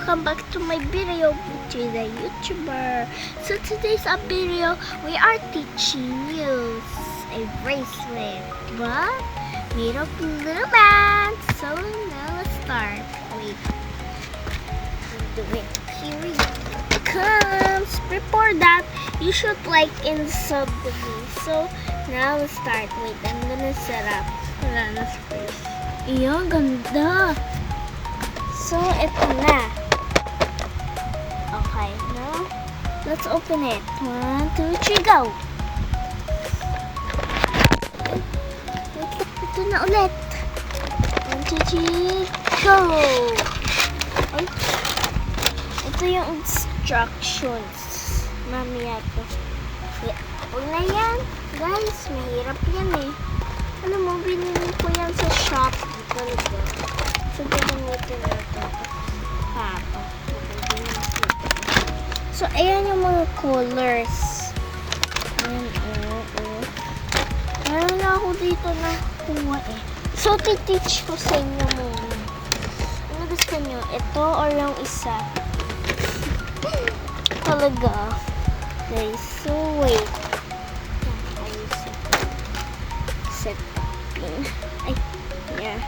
welcome back to my video to the YouTuber. So today's video, we are teaching you a bracelet, but made of little bands. So now let's start. Wait, do it. Here we comes. Before that, you should like and sub the video. So now let's start. Wait, I'm gonna set up. Wala na space. Iyo, ganda. So, ito na. Okay, now, let's open it. 1, 2, 3, go! Wait, ito na ulit. 1, 2, 3, go! Ay, ito yung instructions. Mamaya ito. Huwag na yan. Guys, mahirap yan eh. Alam mo, binili ko yan sa shop. Talaga. So, gagamitin natin ito. Papa. So, ayan yung mga colors. Meron na ako dito na kuha eh. So, titeach ko sa inyo muna. Ano gusto nyo? Ito or yung isa? Talaga. Guys, so wait. Set in. Ay, yeah.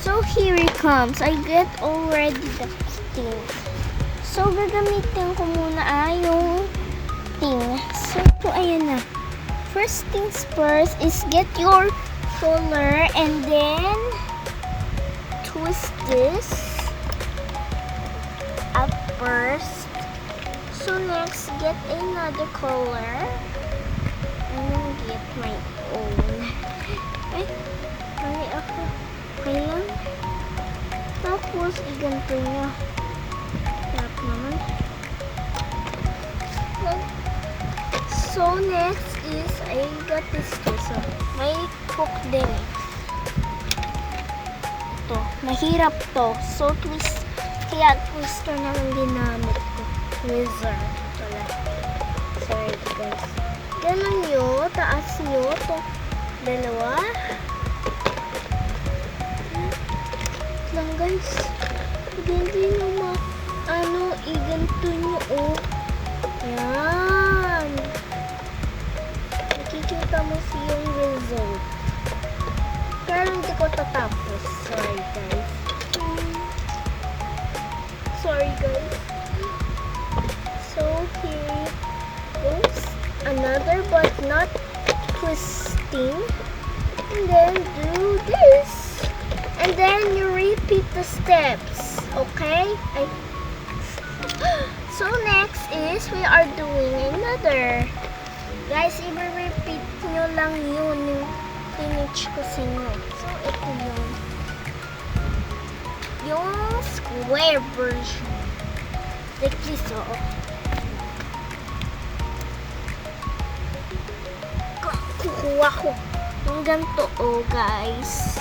So here it comes. I get already the things. So gagamitin ko muna yung thing. So ito, ayan na. First things first is get your color and then twist this up first. So next, get another color and then get my own. Ay, mali ako. Okay lang. Tapos, iganto niya. Tap naman. So, next is, I got this too. So, may hook din eh. Ito. Mahirap to. So, twist. Kaya twister naman ginamit ko. Tweezer. Wala. Sorry, guys. Ganun nyo. Taas nyo. Ito. Dalawa. Lang guys. Hindi nyo iganto nyo oh. Yan. Nakikita mo yung result. Pero hindi ko tatapos. Sorry guys. Sorry guys. So here goes another but not twisting. And then do this. And then you repeat the steps. Okay? So next is we are doing another. Guys, i-repeat nyo lang yun yung finish ko sa inyo. So ito yung square version. Like this, oh. Kukuha ko ng ganito, oh, guys.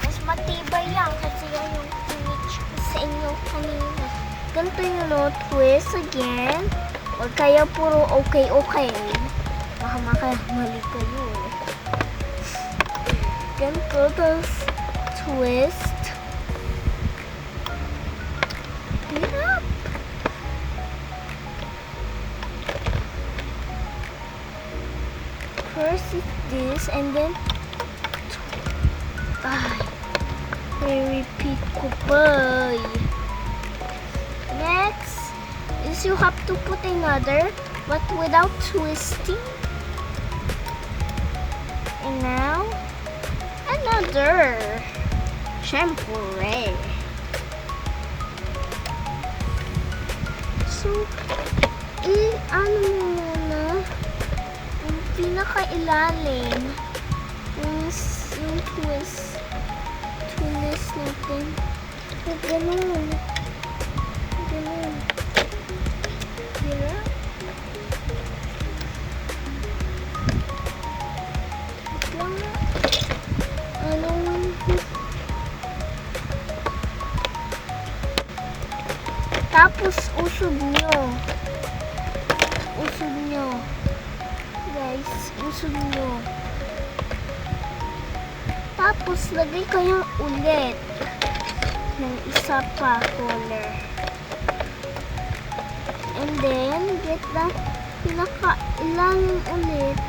Mas matibay yan kasi yan yung finish ko sa inyo kanina. Ganito yung no, twist again. Huwag kaya puro okay. Baka makamali kayo. Ganito, tapos twist. Hirap. First is this, and then repeat ko pa. Next is you have to put another, but without twisting. And now another. Syempre. So, ano muna? Yung pinaka-ilalim. Yung twist. Twist natin. Ganun. Hirap. Tapos usog nyo. Guys, usog nyo. Tapos, lagay kayong ulit ng isa pa color. And then, get the pinaka-ilalim ulit.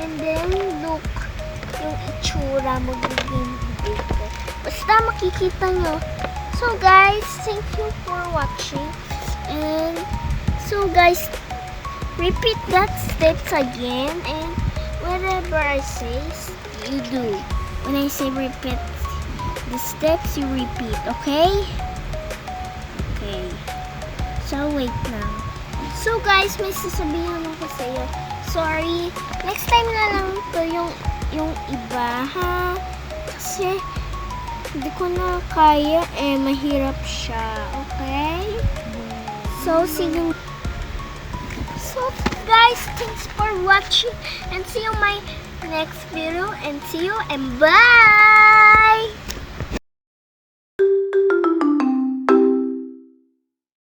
And then, look, yung itsura magiging bigger. Basta makikita nyo. So, guys, thank you for watching. And, so, guys, repeat that steps again. And, whatever I say, you do. When I say repeat the steps, you repeat, okay? Okay. So, wait lang. So, guys, may sasabihin ako sa'yo. Sorry. Next time na lang to yung iba, ha? Kasi, hindi ko na kaya, mahirap siya, okay? So, sige. So, guys, thanks for watching and see you my next video and see you and bye!